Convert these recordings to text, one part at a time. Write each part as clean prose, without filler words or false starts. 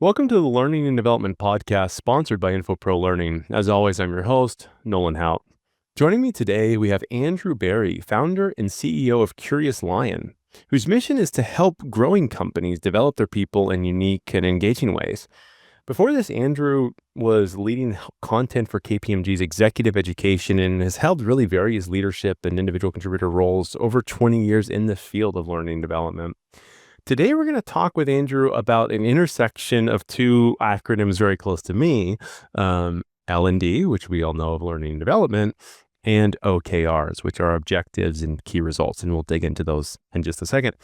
Welcome to the Learning and Development Podcast sponsored by Infopro Learning. As always, I'm your host, Nolan Hout. Joining me today, we have Andrew Barry, founder and CEO of curiouslion, whose mission is to help growing companies develop their people in unique and engaging ways. Before this, Andrew was leading content for KPMG's executive education and has held really various leadership and individual contributor roles over 20 years in the field of learning and development. Today, we're going to talk with Andrew about an intersection of two acronyms very close to me, L&D, which we all know of learning and development, and OKRs, which are objectives and key results. And we'll dig into those in just a second.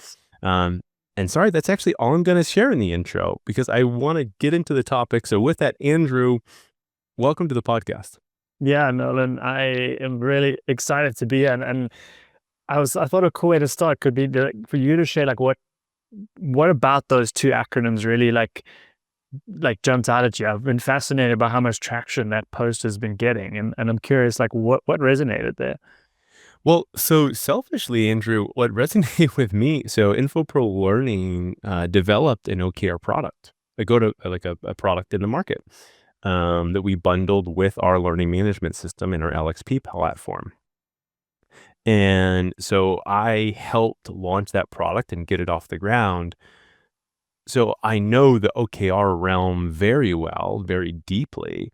And sorry, that's actually all I'm going to share in the intro because I want to get into the topic. So with that, Andrew, welcome to the podcast. Yeah, Nolan, I am really excited to be here. And I thought a cool way to start could be for you to share what about those two acronyms really like jumped out at you. I've been fascinated by how much traction that post has been getting, and I'm curious what resonated there. Well, so selfishly, Andrew, what resonated with me, so Infopro Learning developed an OKR product, a product in the market that we bundled with our learning management system and our LXP platform. And so I helped launch that product and get it off the ground. So I know the OKR realm very well, very deeply.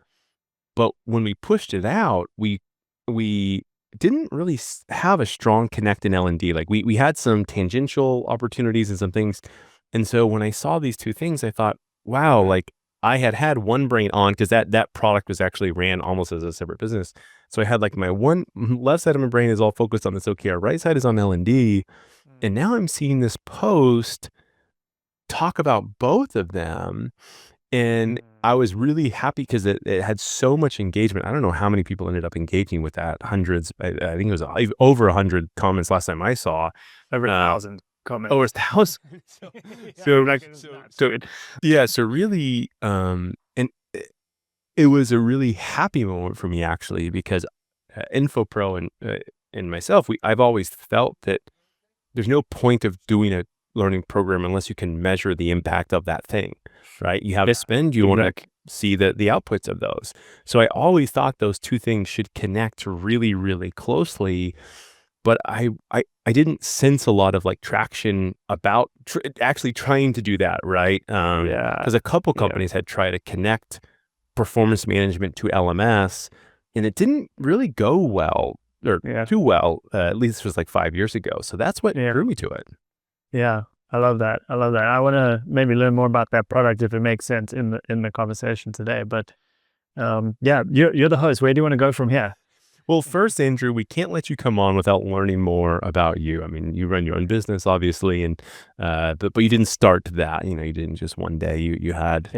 But when we pushed it out, we didn't really have a strong connect in L&D. Like we had some tangential opportunities and some things. And so when I saw these two things, I thought, wow, like I had one brain on because that product was actually ran almost as a separate business. So I had like my one left side of my brain is all focused on this OKR, right side is on L&D. And now I'm seeing this post talk about both of them. And I was really happy because it had so much engagement. I don't know how many people ended up engaging with that. Hundreds. I think it was over 100 comments last time I saw. Over 1,000 comments. Over 1,000. So really, and it was a really happy moment for me actually because Infopro and myself, I've always felt that there's no point of doing a learning program unless you can measure the impact of that thing, right? You have to spend, you want to see the outputs of those. So I always thought those two things should connect really, really closely, but I didn't sense a lot of like traction about actually trying to do that, right? Because a couple companies had tried to connect performance management to LMS, and it didn't really go well or too well. At least it was like 5 years ago. So that's what drew me to it. Yeah, I love that. I want to maybe learn more about that product if it makes sense in the conversation today. But you're the host. Where do you want to go from here? Well, first, Andrew, we can't let you come on without learning more about you. I mean, you run your own business, obviously, and but you didn't start that. You didn't just one day. You had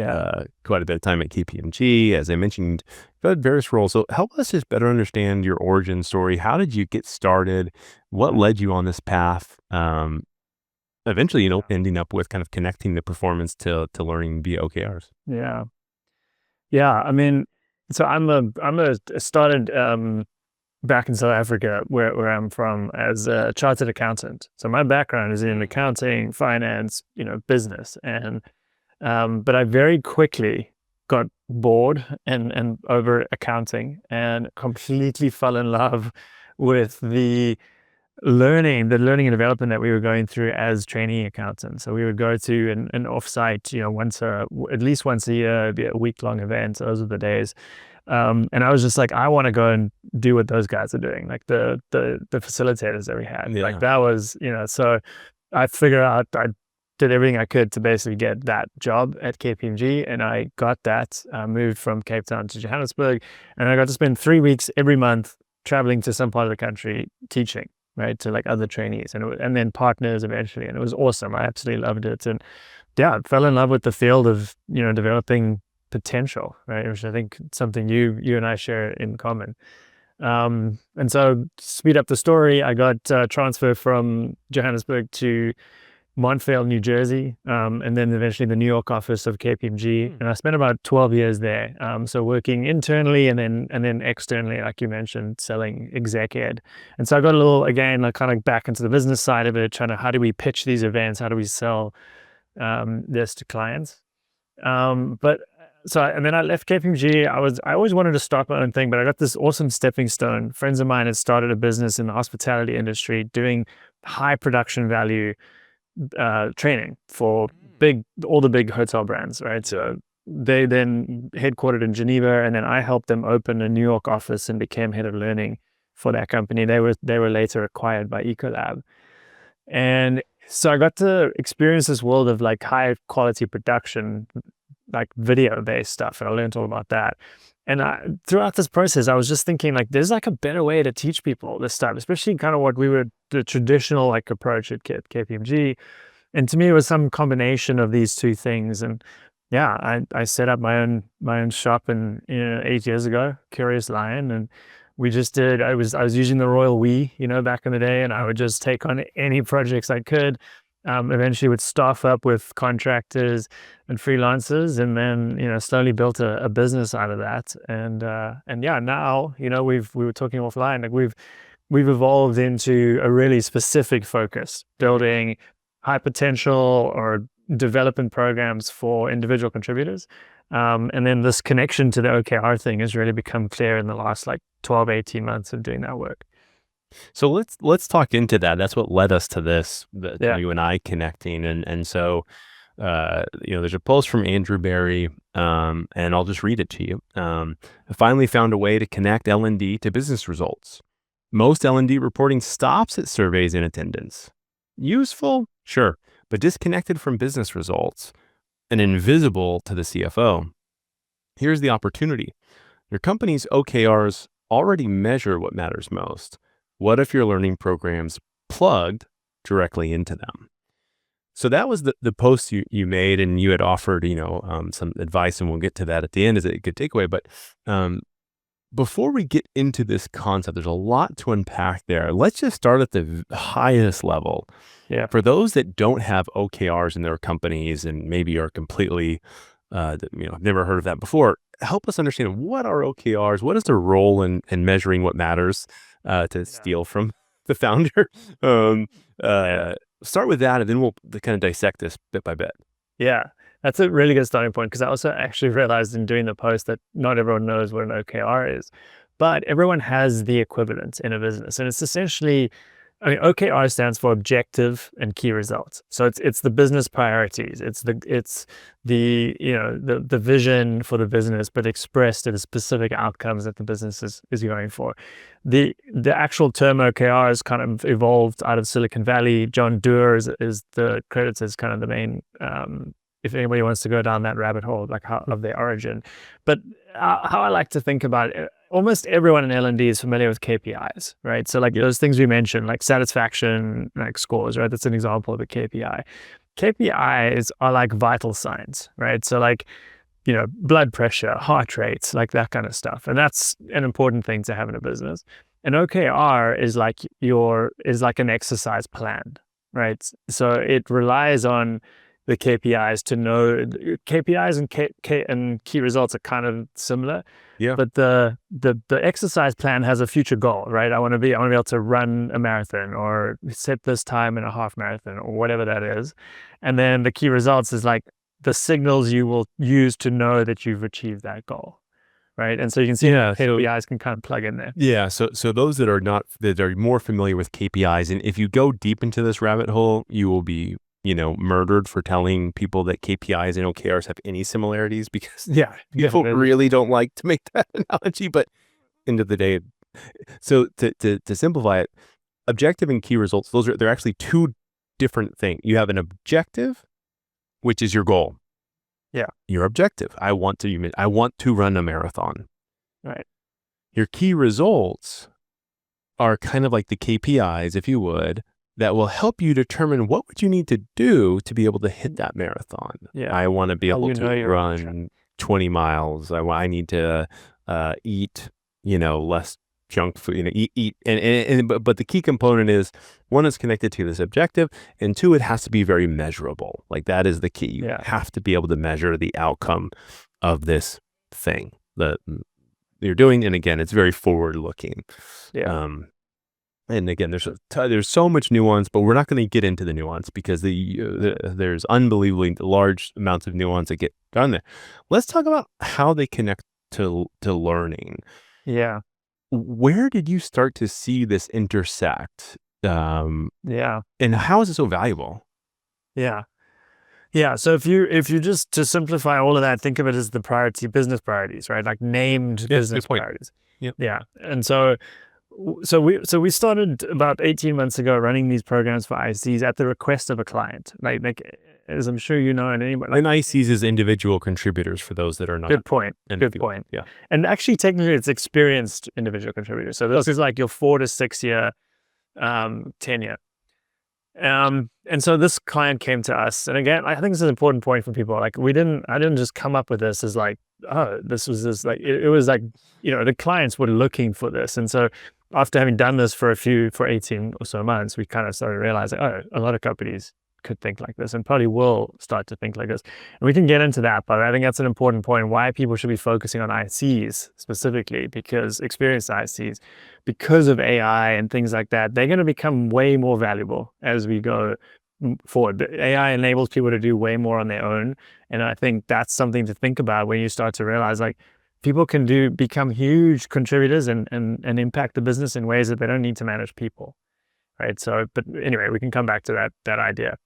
quite a bit of time at KPMG, as I mentioned. You had various roles. So help us just better understand your origin story. How did you get started? What led you on this path? Eventually, ending up with kind of connecting the performance to learning via OKRs. Yeah. I mean, so I started back in South Africa, where I'm from, as a chartered accountant. So my background is in accounting, finance, business, and but I very quickly got bored and over accounting and completely fell in love with the learning and development that we were going through as trainee accountants. So we would go to an offsite, at least once a year, it'd be a week-long event. Those are the days. And I was just like, I want to go and do what those guys are doing, like the facilitators that we had. Yeah. Like that was, so I figured out, I did everything I could to basically get that job at KPMG, and I got that. I moved from Cape Town to Johannesburg, and I got to spend 3 weeks every month traveling to some part of the country teaching, right, to like other trainees and then partners eventually. And it was awesome. I absolutely loved it. And I fell in love with the field of, developing potential, right, which I think something you and I share in common. And so speed up the story, I got transferred from Johannesburg to Montvale, New Jersey, and then eventually the New York office of KPMG. And I spent about 12 years there. So working internally and then externally, like you mentioned, selling exec ed. And so I got a little, again, like kind of back into the business side of it, trying to, how do we pitch these events? How do we sell this to clients? But and then I left KPMG. I always wanted to start my own thing, but I got this awesome stepping stone. Friends of mine had started a business in the hospitality industry doing high production value training for all the big hotel brands, right? So they then headquartered in Geneva, and then I helped them open a New York office and became head of learning for that company. They were later acquired by Ecolab, and so I got to experience this world of like high quality production, like video based stuff, and I learned all about that. And throughout this process, I was just thinking like, there's like a better way to teach people this stuff, especially kind of what we were the traditional like approach at KPMG. And to me, it was some combination of these two things. And yeah, I set up my own shop 8 years ago, Curiouslion, and we just did. I was using the royal we, back in the day, and I would just take on any projects I could. Eventually, would staff up with contractors and freelancers, and then slowly built a business out of that. And yeah, now we were talking offline, like we've evolved into a really specific focus, building high potential or development programs for individual contributors. And then this connection to the OKR thing has really become clear in the last like 12, 18 months of doing that work. So let's talk into that. That's what led us to this, Yeah. you and I connecting. And so, there's a post from Andrew Barry, and I'll just read it to you. I finally found a way to connect L&D to business results. Most L&D reporting stops at surveys and attendance. Useful? Sure, but disconnected from business results and invisible to the CFO. Here's the opportunity. Your company's OKRs already measure what matters most. What if your learning programs plugged directly into them? So that was the post you made, and you had offered, some advice, and we'll get to that at the end as a good takeaway. But before we get into this concept, there's a lot to unpack there. Let's just start at the highest level. Yeah. For those that don't have OKRs in their companies and maybe are completely, I've never heard of that before, help us understand, what are OKRs? What is their role in measuring what matters, to steal from the founder? Start with that, and then we'll kind of dissect this bit by bit. Yeah, that's a really good starting point, because I also actually realized in doing the post that not everyone knows what an OKR is, but everyone has the equivalent in a business. And it's essentially, OKR stands for objective and key results. So it's the business priorities. It's the vision for the business, but expressed in the specific outcomes that the business is going for. The actual term OKR is kind of evolved out of Silicon Valley. John Doerr is the credits as kind of the main, if anybody wants to go down that rabbit hole, like of their origin. But how I like to think about it, almost everyone in L&D is familiar with KPIs, right? So like those things we mentioned, like satisfaction, like scores, right? That's an example of a KPI. KPIs are like vital signs, right? So like, blood pressure, heart rates, like that kind of stuff. And that's an important thing to have in a business. An OKR is like an exercise plan, right? So it relies on the KPIs to know. KPIs and key results are kind of similar. Yeah. But the exercise plan has a future goal, right? I want to be able to run a marathon or set this time in a half marathon or whatever that is. And then the key results is like the signals you will use to know that you've achieved that goal, right? And so you can see KPIs can kind of plug in there. Yeah. So those that are more familiar with KPIs, and if you go deep into this rabbit hole, you will be, murdered for telling people that KPIs and OKRs have any similarities, because people really don't like to make that analogy. But end of the day, so to simplify it, objective and key results, they're actually two different things. You have an objective, which is your goal. Yeah. Your objective. I want to run a marathon. Right. Your key results are kind of like the KPIs, if you would, that will help you determine what would you need to do to be able to hit that marathon. Yeah. I want to be able to run 20 miles. I need to eat, less junk food, eat. But the key component is, one, is connected to this objective, and two, it has to be very measurable. Like that is the key. You have to be able to measure the outcome of this thing that you're doing. And again, it's very forward looking. Yeah. And again, there's so much nuance, but we're not going to get into the nuance, because there's unbelievably large amounts of nuance that get done there. Let's talk about how they connect to learning. Yeah. Where did you start to see this intersect? Yeah. And how is it so valuable? Yeah. Yeah. So if you just to simplify all of that, think of it as the business priorities, right? Like named Yeah, good business point. priorities. Yep. Yeah. And so we started about 18 months ago running these programs for ICs at the request of a client. Like as I'm sure you know, and anybody like And ICs is individual contributors for those that are not good point. in the Good field. point. Yeah. And actually technically it's experienced individual contributors. So this is like your 4 to 6 year tenure. And so this client came to us, and again, I think this is an important point for people. Like I didn't just come up with this as like, oh, this was this like, it was like, the clients were looking for this. And so after having done this for 18 or so months, we kind of started realizing, oh, a lot of companies could think like this and probably will start to think like this. And we can get into that, but I think that's an important point why people should be focusing on ICs specifically, because experienced ICs, because of AI and things like that, they're going to become way more valuable as we go forward. But AI enables people to do way more on their own. And I think that's something to think about when you start to realize like people can become huge contributors and impact the business in ways that they don't need to manage people. Right. So, but anyway, we can come back to that idea.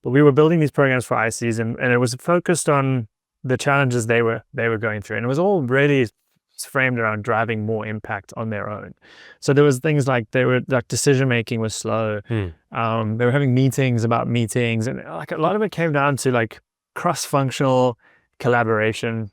But we were building these programs for ICs, and it was focused on the challenges they were going through. And it was all really framed around driving more impact on their own. So there was things like decision making was slow. They were having meetings about meetings, and like a lot of it came down to like cross-functional collaboration,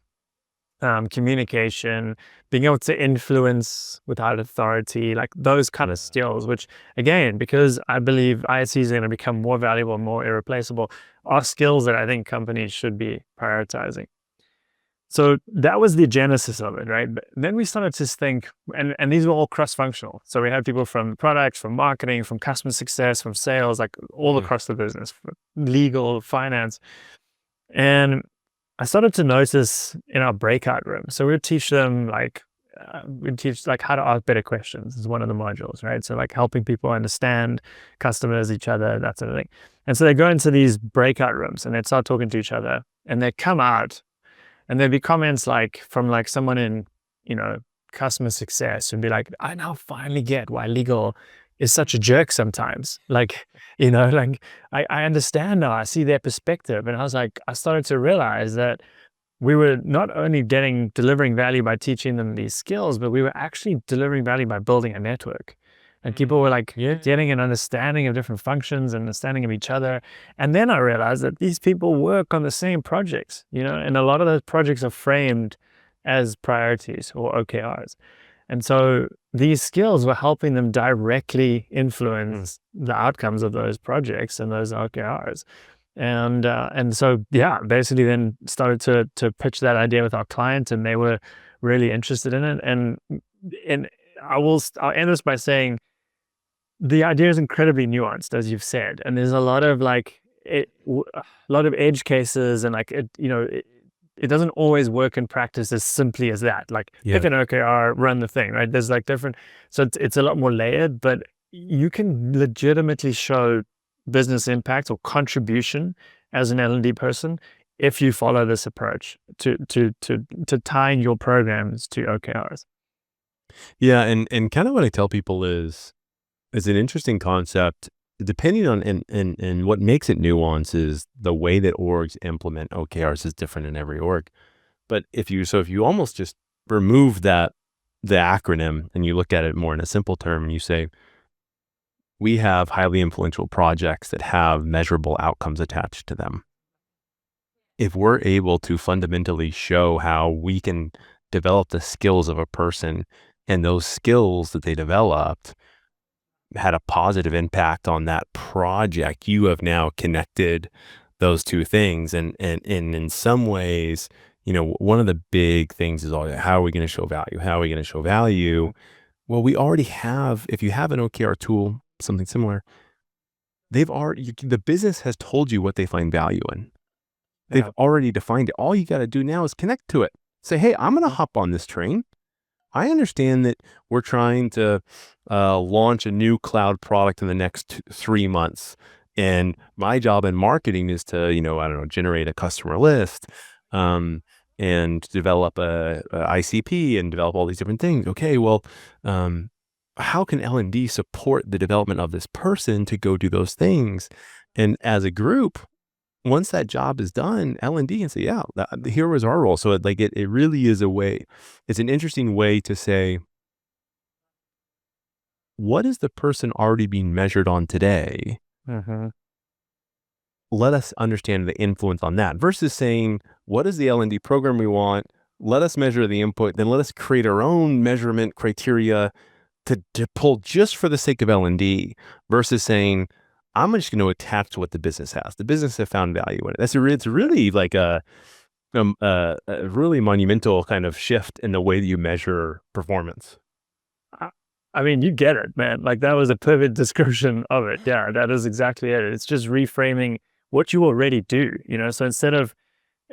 communication, being able to influence without authority, like those kind of skills, which again, because I believe ISCs are going to become more valuable, more irreplaceable, are skills that I think companies should be prioritizing. So that was the genesis of it, right? But then we started to think, and these were all cross-functional. So we had people from products, from marketing, from customer success, from sales, like all across the business, legal, finance. And I started to notice in our breakout room. So we'd teach them we'd teach like how to ask better questions is one of the modules, right? So like helping people understand customers, each other, that sort of thing. And so they go into these breakout rooms and they'd start talking to each other, and they come out and there'd be comments like from like someone in, customer success and be like, I now finally get why legal is such a jerk sometimes. Like, like I understand now, I see their perspective. And I started to realize that we were not only delivering value by teaching them these skills, but we were actually delivering value by building a network. And people were like getting an understanding of different functions, understanding of each other. And then I realized that these people work on the same projects, and a lot of those projects are framed as priorities or OKRs. And so these skills were helping them directly influence the outcomes of those projects and those OKRs. And so, yeah, basically then started to pitch that idea with our client, and they were really interested in it. And I'll end this by saying the idea is incredibly nuanced, as you've said, and there's a lot of a lot of edge cases, and it doesn't always work in practice as simply as that. Like pick an OKR, run the thing, right? There's like different, so it's a lot more layered, but you can legitimately show business impact or contribution as an L&D person if you follow this approach to tying your programs to OKRs. Yeah, and kind of what I tell people is an interesting concept. Depending on and what makes it nuanced is the way that orgs implement OKRs is different in every org. But if you almost just remove the acronym and you look at it more in a simple term, and you say, we have highly influential projects that have measurable outcomes attached to them. If we're able to fundamentally show how we can develop the skills of a person, and those skills that they developed had a positive impact on that project, you have now connected those two things. And in some ways, one of the big things is, how are we going to show value? How are we going to show value? Well, we already have, if you have an OKR tool, something similar, the business has told you what they find value in. They've already defined it. All you got to do now is connect to it. Say, hey, I'm going to hop on this train. I understand that we're trying to launch a new cloud product in the next 3 months. And my job in marketing is to, generate a customer list. um, and develop a ICP and develop all these different things. Okay, well, how can L&D support the development of this person to go do those things? And as a group, once that job is done, L&D can say, yeah, here was our role. So it really is a way, it's an interesting way to say, what is the person already being measured on today? Mm-hmm. Let us understand the influence on that versus saying, what is the L&D program we want? Let us measure the input. Then let us create our own measurement criteria to pull just for the sake of L&D versus saying, I'm just going to attach to what the business has. The business have found value in it. It's really like a really monumental kind of shift in the way that you measure performance. I mean, you get it, man. Like that was a perfect description of it. Yeah, that is exactly it. It's just reframing what you already do, you know? So instead of,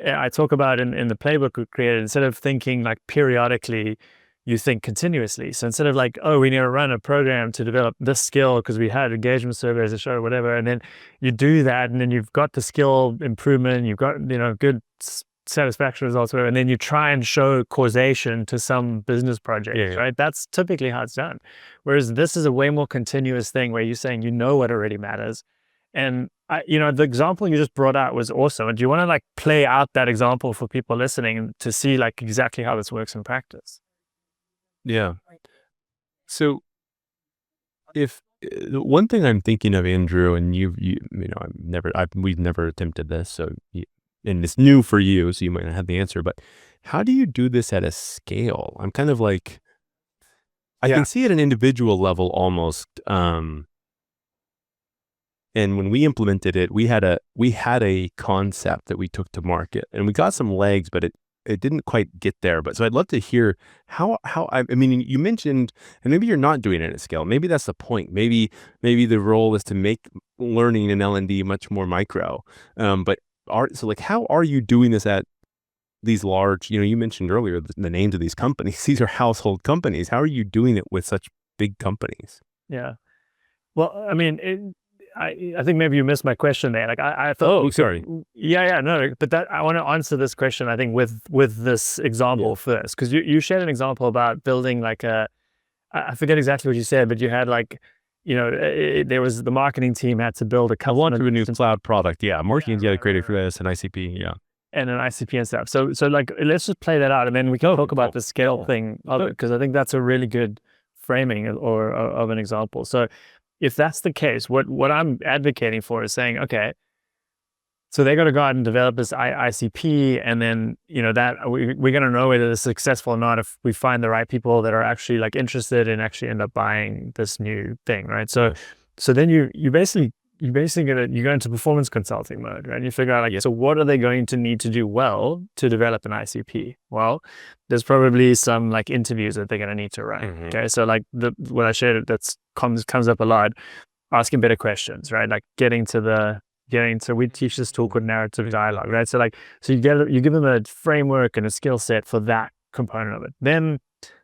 I talk about in the playbook we created, instead of thinking like periodically, you think continuously. So instead of like, oh, we need to run a program to develop this skill because we had engagement surveys to show whatever, and then you do that, and then you've got the skill improvement, you've got, you know, good satisfaction results, whatever, and then you try and show causation to some business project, Yeah. right? That's typically how it's done. Whereas this is a way more continuous thing where you're saying, you know, what already matters. And you know, the example you just brought out was awesome. Do you want to like play out that example for people listening to see like exactly how this works in practice? Yeah. So if one thing I'm thinking of, Andrew, and you know, we've never attempted this, so and it's new for you, so you might not have the answer, but how do you do this at a scale? I'm kind of like, I Yeah. can see at an individual level almost, and when we implemented it, we had a concept that we took to market, and we got some legs, but it didn't quite get there. But so I'd love to hear I mean, you mentioned, and maybe you're not doing it at scale. Maybe that's the point. Maybe the role is to make learning in L&D much more micro. But like, how are you doing this at these large? You know, you mentioned earlier the names of these companies. These are household companies. How are you doing it with such big companies? Yeah. Well, I mean, I think maybe you missed my question there. Like I thought Oh, we could, sorry. yeah, no, but that I want to answer this question, I think, with this Yeah. example first, because you shared an example about building like I forget exactly what you said, but you had like, you know, there was the marketing team had to build a I want customer to a new cloud product. Yeah. yeah, Marketing's got to create it for this and ICP. Yeah. and an ICP and stuff. So like let's just play that out, and then we can talk about Cool. the scale thing of it, because I think that's a really good framing or of an example. So if that's the case, what I'm advocating for is saying, okay, so they're going to go out and develop this ICP, and then you know that we're going to know whether it's successful or not if we find the right people that are actually like interested and actually end up buying this new thing, right? So then you go into performance consulting mode, right? You figure out like, Yeah. so what are they going to need to do well to develop an ICP? Well, there's probably some like interviews that they're going to need to run. Mm-hmm. Okay, so like what I shared that's comes up a lot, asking better questions, right? Like we teach this tool called narrative dialogue, right? So like, so you give them a framework and a skill set for that component of it. Then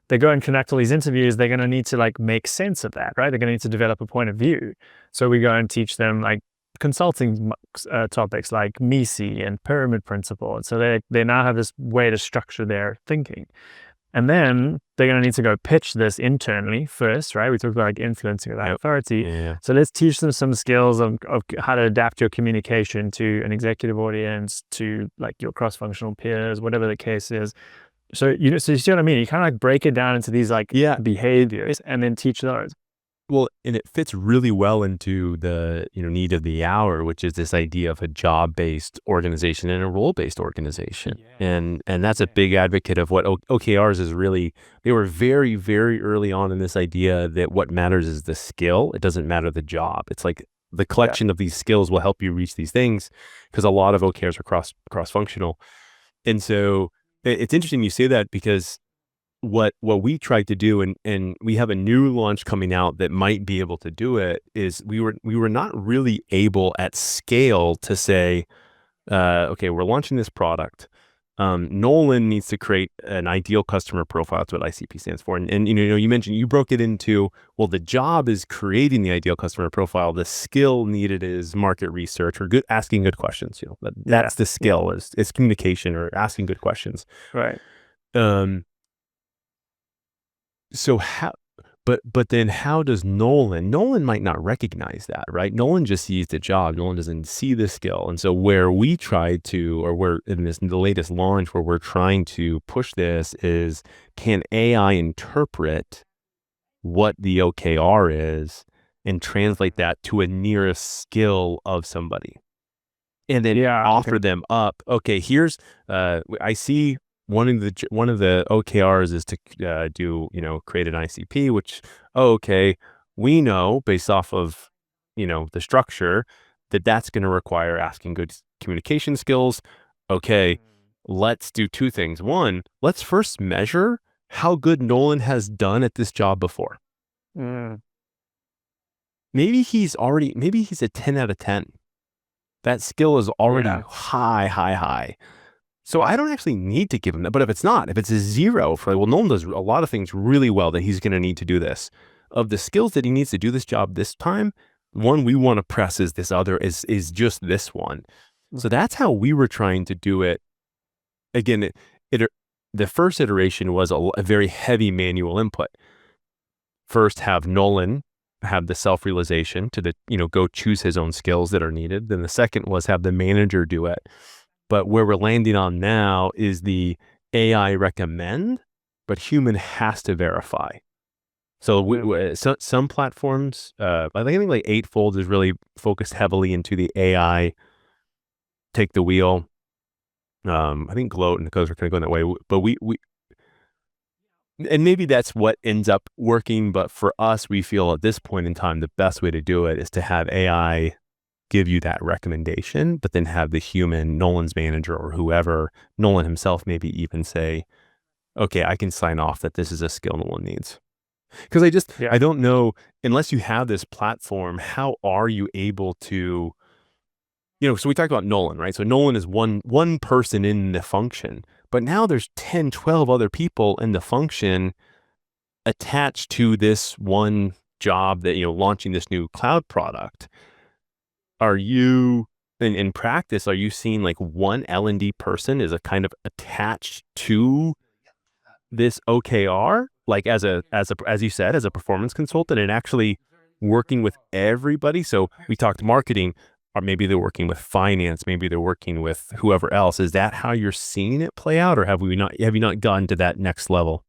they go and conduct all these interviews. They're going to need to like make sense of that, right? They're going to need to develop a point of view. So we go and teach them like consulting topics like MECE and pyramid principle. And so they now have this way to structure their thinking. And then they're going to need to go pitch this internally first, right? We talked about like influencing that authority. Yeah. So let's teach them some skills of how to adapt your communication to an executive audience, to like your cross-functional peers, whatever the case is. So, you know, so you see what I mean? You kind of like break it down into these like Yeah. behaviors and then teach those. Well, and it fits really well into the, you know, need of the hour, which is this idea of a job-based organization and a role-based organization. And that's a big advocate of what OKRs is really. They were very, very early on in this idea that what matters is the skill. It doesn't matter the job. It's like the collection of these skills will help you reach these things, because a lot of OKRs are cross-functional. And so it's interesting you say that, because what we tried to do, and we have a new launch coming out that might be able to do it, is we were not really able at scale to say, okay, we're launching this product. Nolan needs to create an ideal customer profile. That's what ICP stands for. And you mentioned, you broke it into, well, the job is creating the ideal customer profile. The skill needed is market research or asking good questions. That's the skill, is communication or asking good questions. Right. Um, so but then how does Nolan might not recognize that, right? Nolan just sees the job. Nolan doesn't see the skill. And so where we try to, or where in the latest launch, where we're trying to push this is, can AI interpret what the OKR is and translate that to a nearest skill of somebody? And then offer them up. Okay, here's I see one of the OKRs is to create an ICP, which okay, we know based off of the structure that's going to require asking good communication skills. Okay, let's do two things. One, let's first measure how good Nolan has done at this job before. Maybe he's a 10 out of 10. That skill is already high. So I don't actually need to give him that. But if it's a 0, Nolan does a lot of things really well that he's going to need to do this. Of the skills that he needs to do this job this time, one we want to press is this other, is just this one. So that's how we were trying to do it. Again, the first iteration was a very heavy manual input. First, have Nolan have the self-realization to go choose his own skills that are needed. Then the second was have the manager do it. But where we're landing on now is the AI recommend, but human has to verify. So some platforms, I think like Eightfold is really focused heavily into the AI take the wheel. I think Gloat and the codes are kind of going that way, but we and maybe that's what ends up working. But for us, we feel at this point in time, the best way to do it is to have AI give you that recommendation, but then have the human, Nolan's manager or whoever, Nolan himself, maybe even say, okay, I can sign off that this is a skill Nolan needs. Because I don't know, unless you have this platform, how are you able to, so we talked about Nolan, right? So Nolan is one person in the function, but now there's 10, 12 other people in the function attached to this one job that, launching this new cloud product. Are you, in practice, are you seeing like one L&D person is a kind of attached to this OKR, like as you said, as a performance consultant, and actually working with everybody? So we talked marketing, or maybe they're working with finance, maybe they're working with whoever else. Is that how you're seeing it play out, or have you not gotten to that next level?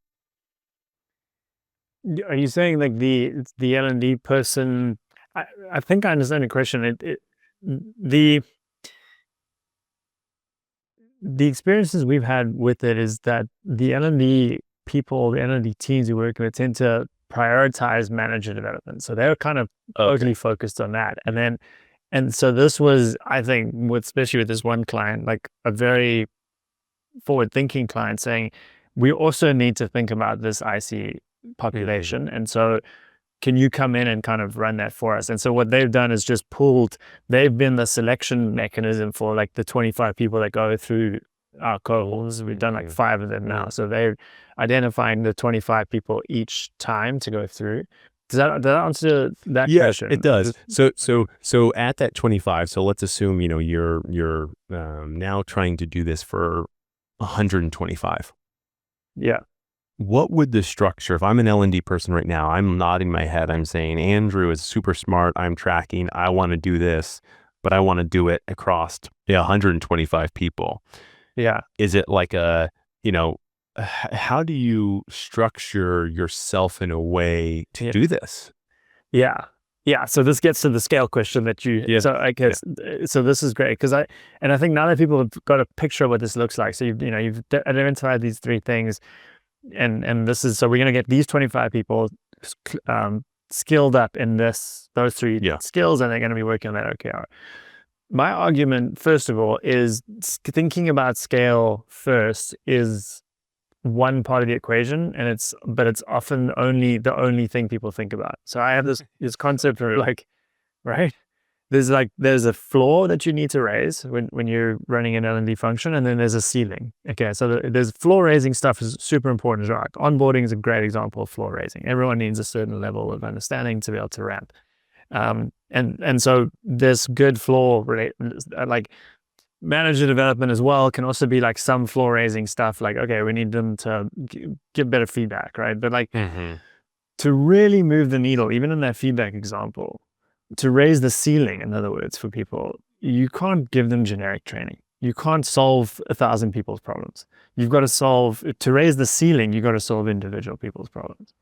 Are you saying like the L&D person? I think I understand the question. The experiences we've had with it is that the L&D people, the L&D teams we work with tend to prioritize manager development. So they're kind of totally focused on that. And so this was, I think, especially with this one client, like a very forward-thinking client saying, we also need to think about this IC population. And so can you come in and kind of run that for us? And so what they've done is just they've been the selection mechanism for like the 25 people that go through our cohorts. We've done like 5 of them now. So they're identifying the 25 people each time to go through. Does that answer that question? Yeah, it does. So at that 25, so let's assume, you're now trying to do this for 125. Yeah. What would the structure, if I'm an L&D person right now, I'm nodding my head, I'm saying, Andrew is super smart, I'm tracking, I want to do this, but I want to do it across 125 people. Yeah. Is it like how do you structure yourself in a way to do this? Yeah. So this gets to the scale question that so I guess, so this is great because I think now that people have got a picture of what this looks like. So you've identified these 3 things, and this is, so we're going to get these 25 people skilled up in those 3 skills, and they're going to be working on that OKR. My argument, first of all, is thinking about scale first is one part of the equation, but it's often the only thing people think about. So I have this concept where, like, right, there's a floor that you need to raise when you're running an L&D function, and then there's a ceiling. Okay, so there's floor raising stuff is super important as well. Like onboarding is a great example of floor raising. Everyone needs a certain level of understanding to be able to ramp. And so this good floor like manager development as well can also be like some floor raising stuff. Like, okay, we need them to give better feedback, right? But like to really move the needle, even in that feedback example, to raise the ceiling, in other words, for people, you can't give them generic training. You can't solve 1,000 people's problems. You've got to raise the ceiling, you've got to solve individual people's problems.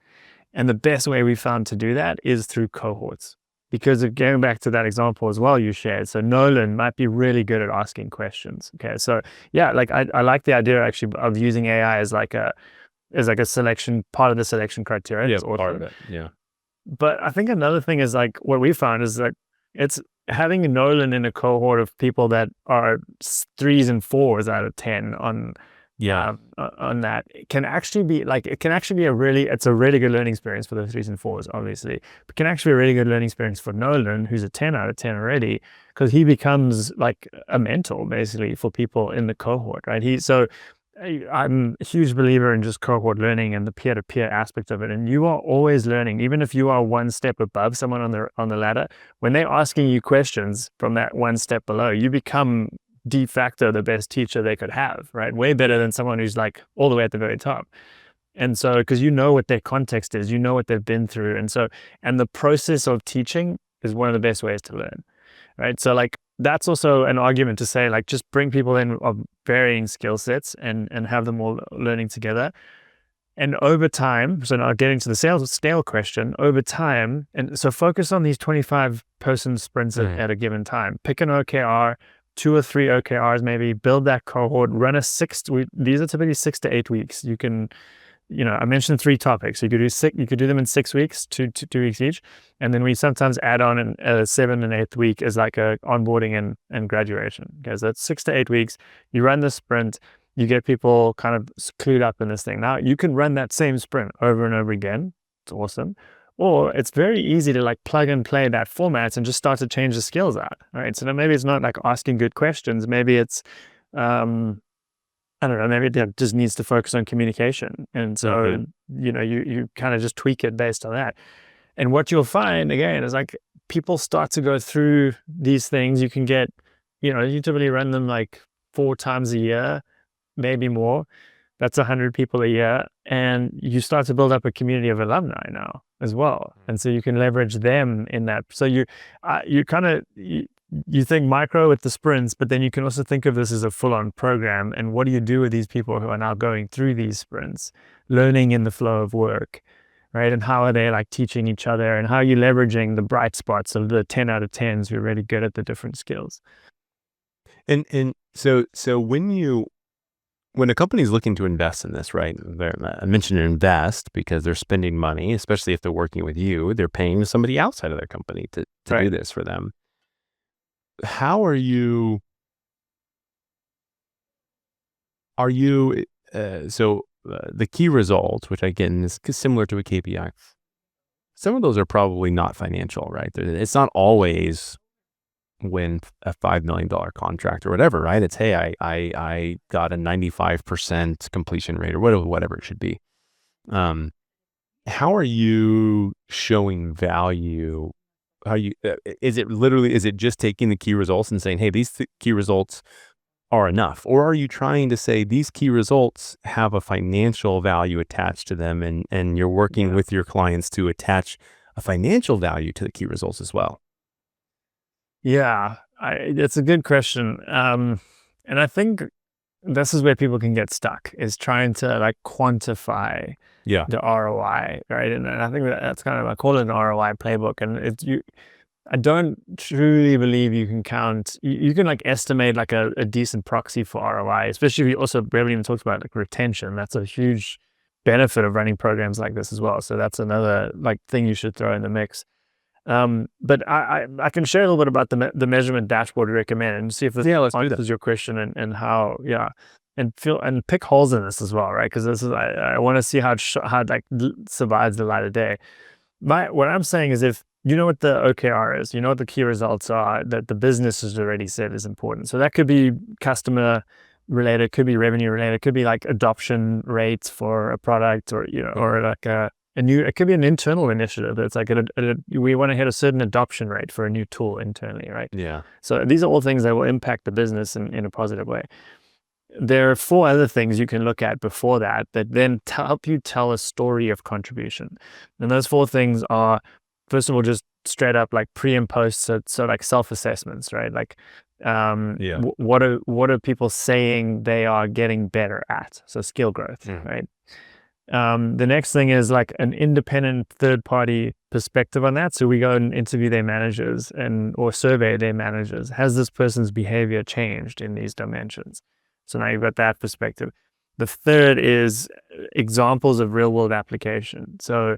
And the best way we found to do that is through cohorts. Because of going back to that example as well you shared, so Nolan might be really good at asking questions. Okay, so yeah, like I like the idea actually of using AI as like a selection, part of the selection criteria. Yeah, It's awesome. part of it. Yeah. But I think another thing is like what we found is like it's having Nolan in a cohort of people that are 3s and 4s out of 10 on that. It can actually be like, it's a really good learning experience for the 3s and 4s, obviously, but can actually be a really good learning experience for Nolan, who's a 10 out of 10 already, because he becomes like a mentor basically for people in the cohort, right? I'm a huge believer in just cohort learning and the peer-to-peer aspect of it. And you are always learning, even if you are one step above someone on the ladder. When they're asking you questions from that one step below, you become de facto the best teacher they could have, right? Way better than someone who's like all the way at the very top. And so, because you know what their context is, you know what they've been through. And the process of teaching is one of the best ways to learn, right? So like, that's also an argument to say, like, just bring people in of varying skill sets and have them all learning together. And over time, so now getting to the scale question, over time, and so focus on these 25-person sprints at a given time. Pick an OKR, 2 or 3 OKRs maybe, build that cohort, run a 6 week, these are typically 6 to 8 weeks. You can, I mentioned 3 topics. You could do them in 6 weeks, 2 weeks each. And then we sometimes add on a 7th and 8th week as like a onboarding and graduation. Okay, so that's 6 to 8 weeks. You run the sprint, you get people kind of clued up in this thing. Now you can run that same sprint over and over again. It's awesome. Or it's very easy to like plug and play that format and just start to change the skills out. Right. So now maybe it's not like asking good questions. Maybe it's, I don't know, maybe it just needs to focus on communication. And so, you kind of just tweak it based on that. And what you'll find again is like people start to go through these things. You can get, you typically run them like 4 times a year, maybe more. That's 100 people a year. And you start to build up a community of alumni now as well. And so you can leverage them in that. So you think micro with the sprints, but then you can also think of this as a full-on program. And what do you do with these people who are now going through these sprints, learning in the flow of work, right? And how are they like teaching each other, and how are you leveraging the bright spots of the 10 out of 10s who are really good at the different skills? And so when a company is looking to invest in this, right? I mentioned invest because they're spending money, especially if they're working with you. They're paying somebody outside of their company to do this for them. How are you? The key results, which again is similar to a KPI, some of those are probably not financial, right? It's not always win a $5 million contract or whatever, right? It's, hey, I got a 95% completion rate or whatever it should be. How are you showing value? Is it just taking the key results and saying, hey, these key results are enough? Or are you trying to say these key results have a financial value attached to them, and you're working with your clients to attach a financial value to the key results as well? Yeah, it's a good question. And I think this is where people can get stuck, is trying to like quantify the ROI, right? And I think that's kind of, I call it an ROI playbook. And I don't truly believe you can count, you can like estimate like a decent proxy for ROI, especially if you also, we haven't even talked about like retention. That's a huge benefit of running programs like this as well. So that's another like thing you should throw in the mix. But I can share a little bit about the measurement dashboard we recommend and see if this answers your question and how, and pick holes in this as well, right? Because this is, I want to see how it like survives the light of day. What I'm saying is, if you know what the OKR is, you know what the key results are that the business has already said is important. So that could be customer related, could be revenue related, could be like adoption rates for a product, or or like a new, it could be an internal initiative that's like we want to hit a certain adoption rate for a new tool internally, right? Yeah. So these are all things that will impact the business in a positive way. There are four other things you can look at before that then help you tell a story of contribution. And those four things are, first of all, just straight up like pre and post. So like self-assessments, right? Like, Yeah. what are people saying they are getting better at? So skill growth, Mhm. right? The next thing is like an independent third party perspective on that. So we go and interview their managers or survey their managers. Has this person's behavior changed in these dimensions? So now you've got that perspective. The third is examples of real world application. So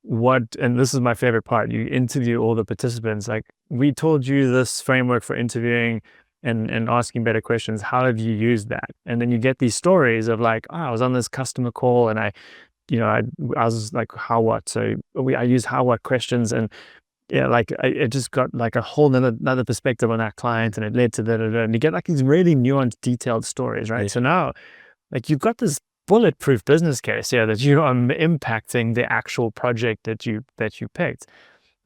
and this is my favorite part, you interview all the participants. Like, we told you this framework for interviewing and asking better questions. How have you used that? And then you get these stories of like, oh, I was on this customer call and I was like, how, what? So I used how, what questions. And yeah, like it just got like a whole another perspective on that client, and it led to that. And you get like these really nuanced, detailed stories, right? Yeah. So now, like, you've got this bulletproof business case here that you are impacting the actual project that you picked.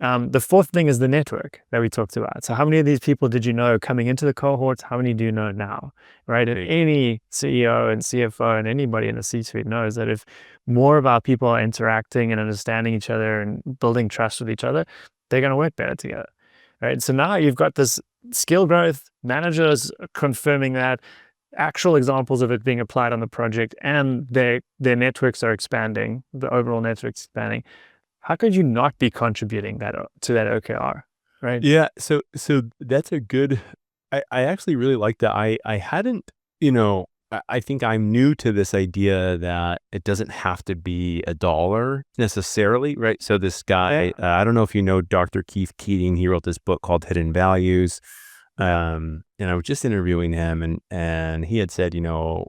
The fourth thing is the network that we talked about. So how many of these people did you know coming into the cohorts? How many do you know now, right? And Big. any CEO and CFO and anybody in the C-suite knows that if more of our people are interacting and understanding each other and building trust with each other, they're going to work better together, right? So now you've got this skill growth, managers confirming that, actual examples of it being applied on the project, and their networks are expanding, the overall network's expanding. How could you not be contributing that to that OKR, right? Yeah, so that's a good. I actually really like that. I hadn't, I think I'm new to this idea that it doesn't have to be a dollar necessarily, right? So this guy, Yeah. I don't know if you know Dr. Keith Keating. He wrote this book called Hidden Values, and I was just interviewing him, and he had said, the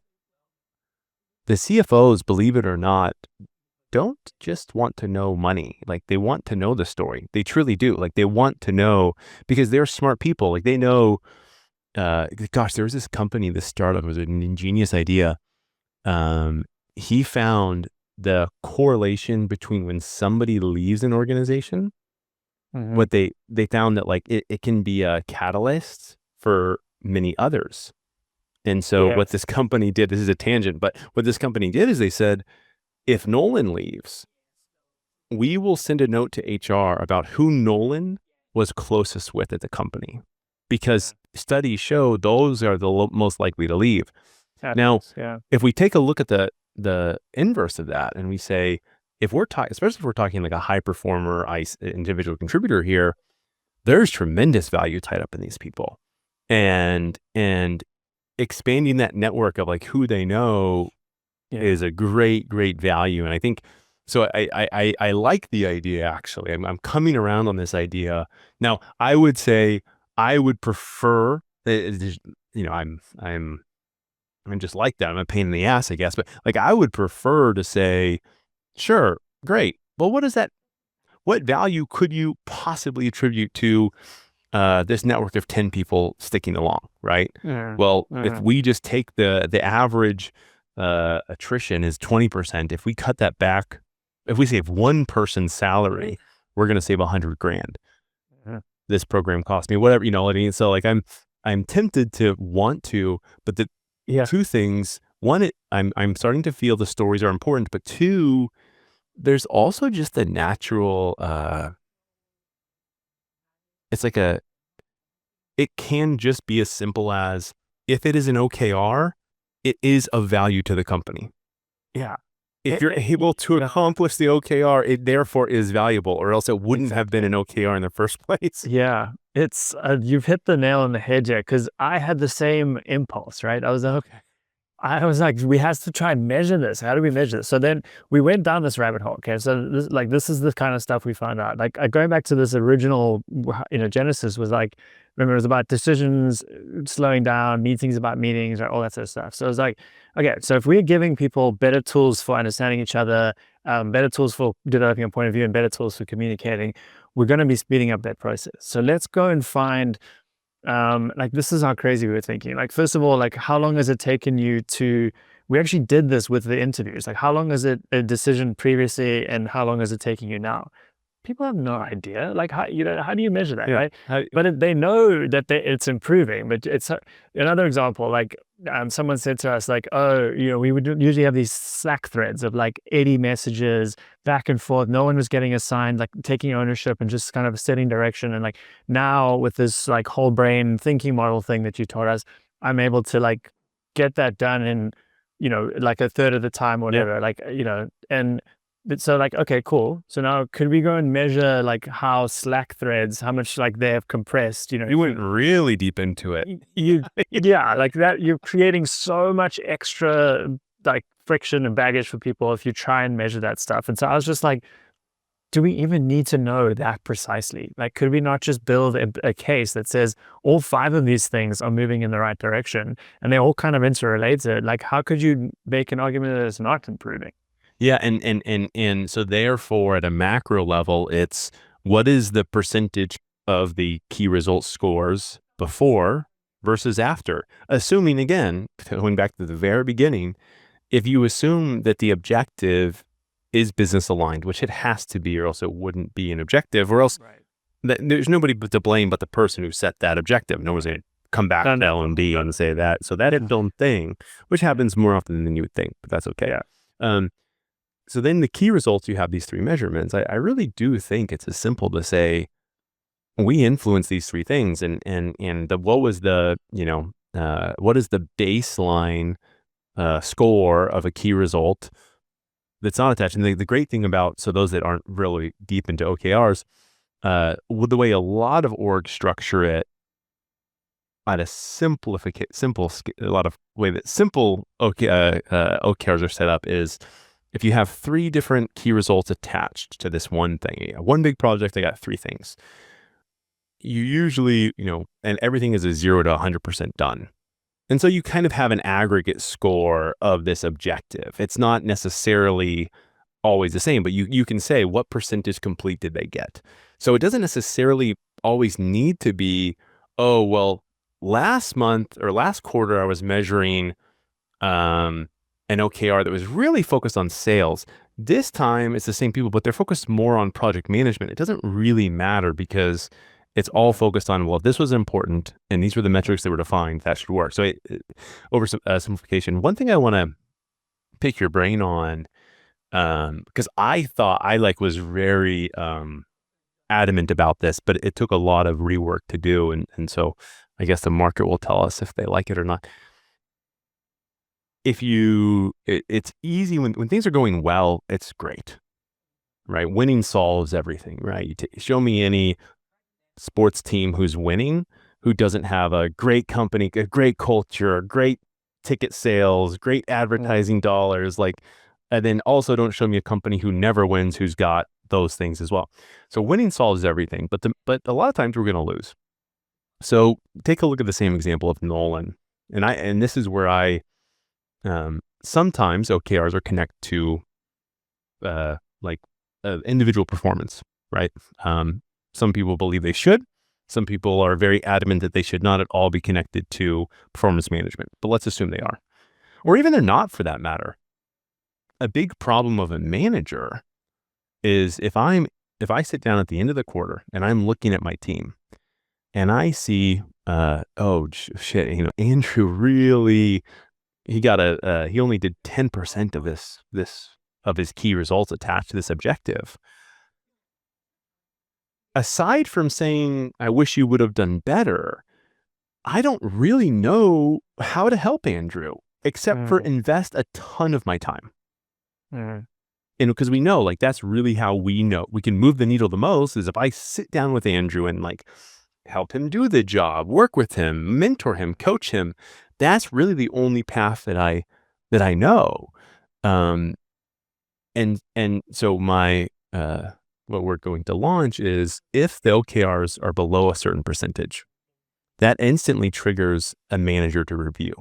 CFOs, believe it or not, don't just want to know money. Like, they want to know the story. They truly do. Like, they want to know, because they're smart people. Like, they know, gosh, there was this company, this startup, it was an ingenious idea. He found the correlation between when somebody leaves an organization, Mm-hmm. what they found that like it can be a catalyst for many others. And so what Yes. this company did, this is a tangent, but what this company did is they said, if Nolan leaves, we will send a note to HR about who Nolan was closest with at the company, because studies show those are the most likely to leave. That Now, is, yeah. if we take a look at the inverse of that, and we say, if we're talking, especially if we're talking like a high performer individual contributor here, there's tremendous value tied up in these people, and expanding that network of like who they know Yeah. is a great value. And I think so. I like the idea, actually. I'm coming around on this idea now. I would say I would prefer, I'm just like that. I'm a pain in the ass, I guess. But like, I would prefer to say, sure, great. Well, what value could you possibly attribute to this network of 10 people sticking along, right? Yeah. Well, if Uh-huh. we just take the average attrition is 20%, if we cut that back, if we save one person's salary, we're going to save 100 grand. Uh-huh. This program cost me whatever, you know what I mean? So like, I'm tempted to want to, but the Yeah. two things, one, I'm starting to feel the stories are important, but two, there's also just a natural, it's like it can just be as simple as, if it is an OKR, it is of value to the company. Yeah. If you're able to Yeah. accomplish the OKR, it therefore is valuable, or else it wouldn't have been an OKR in the first place. Yeah. It's you've hit the nail on the head here, because I had the same impulse, right? I was like, okay. I was like, we have to try and measure this. How do we measure this? So then we went down this rabbit hole. Okay, so this is the kind of stuff we found out. Like going back to this original, Genesis was like, remember, it was about decisions, slowing down, meetings about meetings, right, all that sort of stuff. So it was like, okay, so if we're giving people better tools for understanding each other, better tools for developing a point of view, and better tools for communicating, we're going to be speeding up that process. So let's go and find like, this is how crazy we were thinking. Like, first of all, like, how long has it taken you to, we actually did this with the interviews. Like, how long is it a decision previously and how long is it taking you now? People have no idea. Like, how, how do you measure that, Yeah. right? But they know that it's improving. But it's another example. Like, someone said to us, like, oh, we would usually have these Slack threads of like 80 messages back and forth. No one was getting assigned, like taking ownership and just kind of setting direction. And like now with this like whole brain thinking model thing that you taught us, I'm able to like get that done in, like a third of the time, or Yeah. whatever. Like, and so like, okay, cool. So now could we go and measure like how Slack threads, how much like they have compressed, You went really deep into it. yeah, like that, you're creating so much extra like friction and baggage for people if you try and measure that stuff. And so I was just like, do we even need to know that precisely? Like, could we not just build a case that says all 5 of these things are moving in the right direction and they're all kind of interrelated? Like, how could you make an argument that it's not improving? Yeah, and so therefore, at a macro level, it's what is the percentage of the key result scores before versus after? Assuming, again, going back to the very beginning, if you assume that the objective is business aligned, which it has to be, or else it wouldn't be an objective, or else Right. there's nobody to blame but the person who set that objective. No one's going to come back to L&D and say that. So that is its own thing, which happens more often than you would think, but that's okay. Yeah. So then the key results, you have these 3 measurements. I really do think it's as simple to say, we influence these 3 things, and what was the, what is the baseline score of a key result that's not attached. And the great thing about, so those that aren't really deep into OKRs, with the way a lot of orgs structure it, at a simple OKRs are set up is, if you have 3 different key results attached to this one thing, one big project, they got 3 things. You usually, and everything is a 0 to 100% done. And so you kind of have an aggregate score of this objective. It's not necessarily always the same, but you can say what percentage complete did they get. So it doesn't necessarily always need to be, oh, well, last month or last quarter, I was measuring an OKR that was really focused on sales. This time it's the same people, but they're focused more on project management. It doesn't really matter because it's all focused on, well, this was important and these were the metrics that were defined, that should work. So over simplification, one thing I want to pick your brain on, because I thought I was very adamant about this, but it took a lot of rework to do. And so I guess the market will tell us if they like it or not. It's easy when things are going well, it's great, right? Winning solves everything, right? Show me any sports team who's winning, who doesn't have a great company, a great culture, great ticket sales, great advertising dollars, and then also don't show me a company who never wins, who's got those things as well. So winning solves everything, but a lot of times we're going to lose. So take a look at the same example of Nolan, and this is where sometimes OKRs are connected to individual performance, right? Some people believe they should. Some people are very adamant that they should not at all be connected to performance management, but let's assume they are, or even they're not for that matter. A big problem of a manager is if I sit down at the end of the quarter and I'm looking at my team and I see, oh shit, Andrew really, he only did 10% of his key results attached to this objective. Aside from saying, I wish you would have done better, I don't really know how to help Andrew, except for invest a ton of my time. And because we know, that's really how we know we can move the needle the most, is if I sit down with Andrew and help him do the job, work with him, mentor him, coach him. that's really the only path that I know. Um, and so what we're going to launch is, if the OKRs are below a certain percentage, that instantly triggers a manager to review.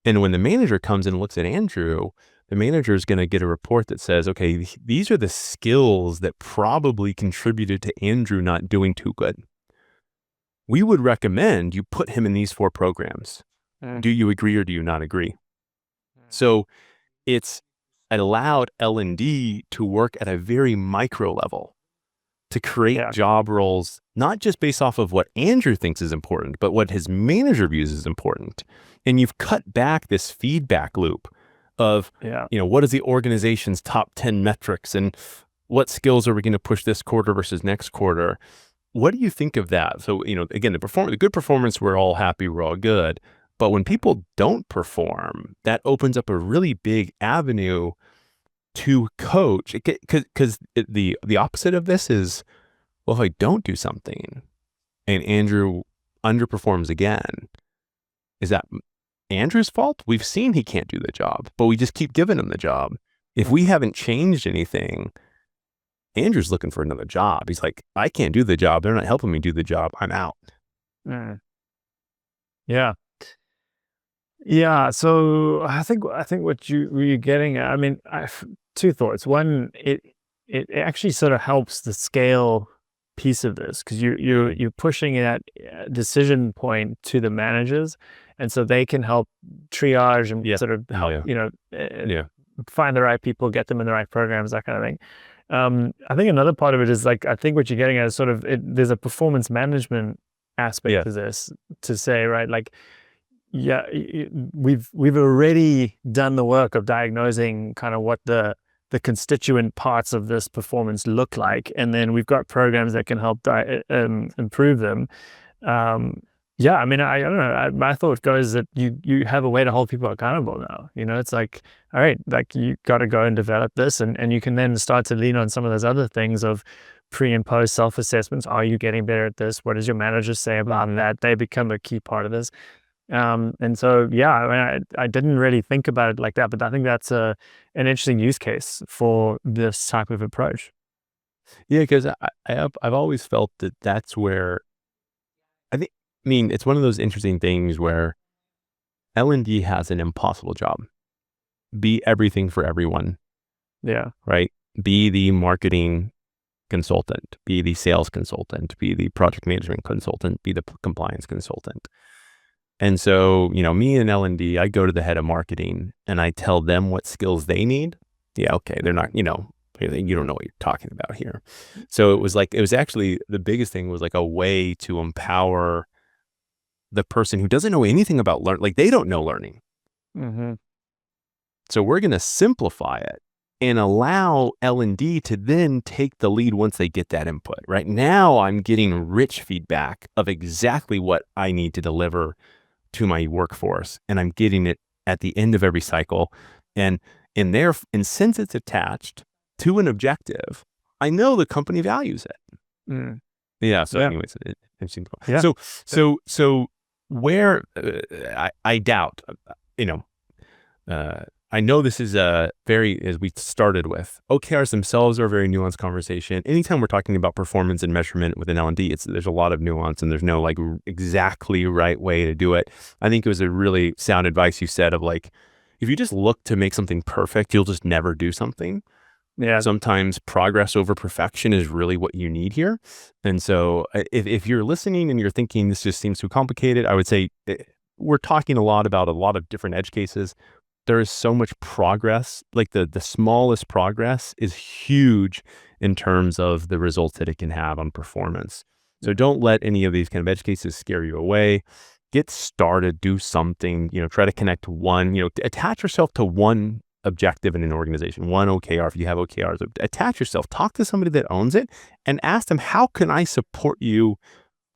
And when the manager comes and looks at Andrew, the manager is going to get a report that says, okay, these are the skills that probably contributed to Andrew not doing too good. We would recommend you put him in these 4 programs. Mm. Do you agree or do you not agree? So it's allowed L&D to work at a very micro level to create Yeah. job roles, not just based off of what Andrew thinks is important, but what his manager views is important. And you've cut back this feedback loop of, Yeah. what is the organization's top 10 metrics and what skills are we going to push this quarter versus next quarter? What do you think of that? So, again, the good performance, we're all happy, we're all good. But when people don't perform, that opens up a really big avenue to coach. Because the opposite of this is, well, if I don't do something and Andrew underperforms again, is that Andrew's fault? We've seen he can't do the job, but we just keep giving him the job. If we haven't changed anything, Andrew's looking for another job. He's like, I can't do the job. They're not helping me do the job. I'm out. Mm. Yeah. Yeah. So I think what you're getting at, I mean, two thoughts. One, it actually sort of helps the scale piece of this, because you're pushing that decision point to the managers, and so they can help triage and Yeah. sort of Hell help, yeah. Yeah. find the right people, get them in the right programs, that kind of thing. I think another part of it is, like, I think what you're getting at is sort of there's a performance management aspect Yeah. to this, to say, right, like, yeah, we've already done the work of diagnosing kind of what the constituent parts of this performance look like, and then we've got programs that can help improve them. Um, yeah, I mean, I don't know. My thought goes that you have a way to hold people accountable now. It's like, all right, like, you got to go and develop this, and you can then start to lean on some of those other things of pre and post self assessments. Are you getting better at this? What does your manager say about that? They become a key part of this. And so, yeah, I mean, I didn't really think about it like that, but I think that's an interesting use case for this type of approach. Yeah. Because I've always felt that that's where I mean, it's one of those interesting things where L&D has an impossible job. Be everything for everyone, Yeah. right? Be the marketing consultant, be the sales consultant, be the project management consultant, be the compliance consultant. And so, me and L&D, I go to the head of marketing and I tell them what skills they need. Yeah, okay, they're not, you don't know what you're talking about here. So it was actually, the biggest thing was like a way to empower the person who doesn't know anything about like they don't know learning. Mm-hmm. So we're going to simplify it and allow L&D to then take the lead once they get that input. Right now, I'm getting rich feedback of exactly what I need to deliver to my workforce, and I'm getting it at the end of every cycle. And since it's attached to an objective, I know the company values it. Mm. Yeah. So, Yeah. anyways, interesting. Yeah. So where I doubt, I know this is as we started with, OKRs themselves are a very nuanced conversation. Anytime we're talking about performance and measurement within L&D, there's a lot of nuance, and there's no like exactly right way to do it. I think it was a really sound advice you said of like, if you just look to make something perfect, you'll just never do something. Yeah. Sometimes progress over perfection is really what you need here. And so if you're listening and you're thinking this just seems too complicated, I would say we're talking a lot about a lot of different edge cases. There is so much progress. Like the smallest progress is huge in terms of the results that it can have on performance. So don't let any of these kind of edge cases scare you away. Get started, do something, try to connect attach yourself to one objective in an organization, one OKR. If you have OKRs, attach yourself, talk to somebody that owns it and ask them, how can I support you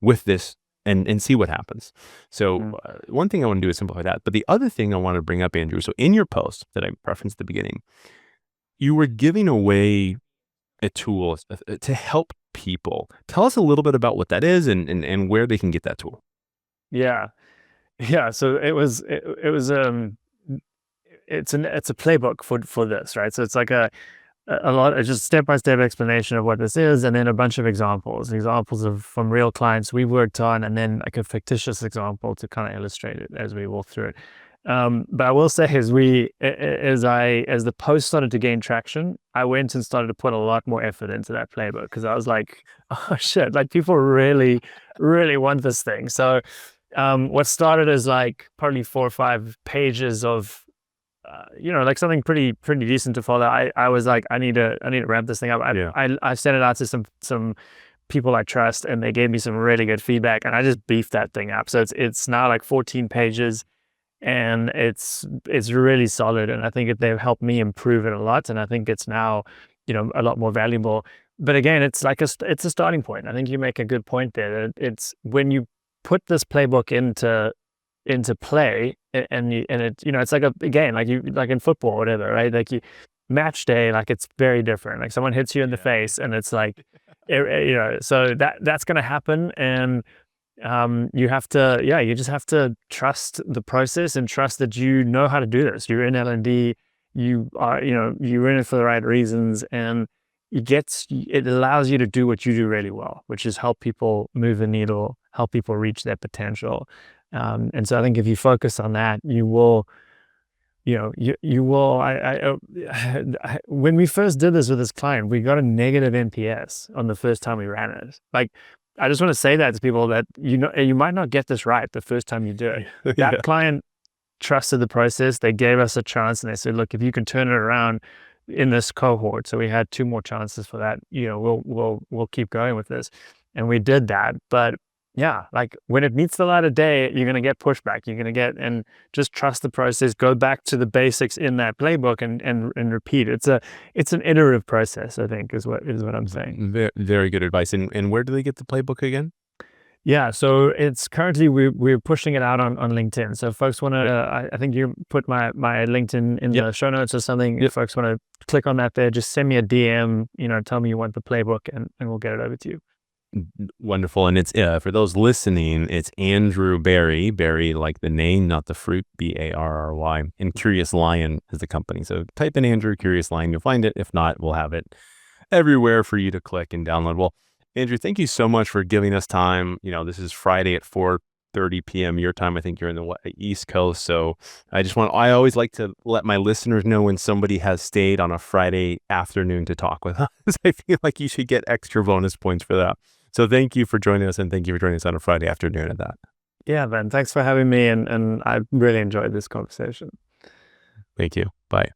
with this, and see what happens. So one thing I want to do is simplify that. But the other thing I want to bring up, Andrew, so in your post that I referenced at the beginning, you were giving away a tool to help people. Tell us a little bit about what that is and where they can get that tool. Yeah. Yeah, so it's a playbook for this, right? So it's like a lot of just step-by-step explanation of what this is, and then a bunch of examples of from real clients we worked on, and then like a fictitious example to kind of illustrate it as we walk through it. But I will say, as the post started to gain traction, I went and started to put a lot more effort into that playbook, because I was like, oh shit, like people really, really want this thing. So what started as like probably 4 or 5 pages of like something pretty decent to follow. I was like, I need to ramp this thing up. Yeah. I sent it out to some people I trust, and they gave me some really good feedback, and I just beefed that thing up. So it's now like 14 pages, and it's really solid, and I think they've helped me improve it a lot, and I think it's now a lot more valuable. But again, it's a starting point. I think you make a good point there. It's when you put this playbook into play, and it's like a game, like in football or whatever, right? Like you match day, like it's very different. Like someone hits you in the face, and it's like so that's going to happen. And you have to, yeah, you just have to trust the process, and trust that you know how to do this. You're in L&D, you're in it for the right reasons, and it allows you to do what you do really well, which is help people move the needle, help people reach their potential. And so I think if you focus on that, you will, you will. When we first did this with this client, we got a negative NPS on the first time we ran it. Like, I just want to say that to people, that you might not get this right the first time you do it. Yeah. That client trusted the process. They gave us a chance, and they said, look, if you can turn it around in this cohort. So we had 2 more chances for that. We'll keep going with this. And we did that. But yeah, like when it meets the light of day, you're going to get pushback. And just trust the process, go back to the basics in that playbook, and repeat. It's an iterative process, I think, is what I'm saying. Very, very good advice. And where do they get the playbook again? Yeah, so it's currently we're pushing it out on LinkedIn. So if folks want to, I think you put my LinkedIn in Yep. the show notes or something. Yep. If folks want to click on that there, just send me a DM. Tell me you want the playbook, and we'll get it over to you. Wonderful. And it's for those listening, it's Andrew Barry, like the name, not the fruit, Barry, and Curious Lion is the company. So type in Andrew Curious Lion, you'll find it. If not, we'll have it everywhere for you to click and download. Well, Andrew, thank you so much for giving us time. This is Friday at 4:30 p.m. your time. I think you're in the East Coast. So I always like to let my listeners know when somebody has stayed on a Friday afternoon to talk with us. I feel like you should get extra bonus points for that. So thank you for joining us, and thank you for joining us on a Friday afternoon at that. Yeah, Ben, thanks for having me, and I really enjoyed this conversation. Thank you. Bye.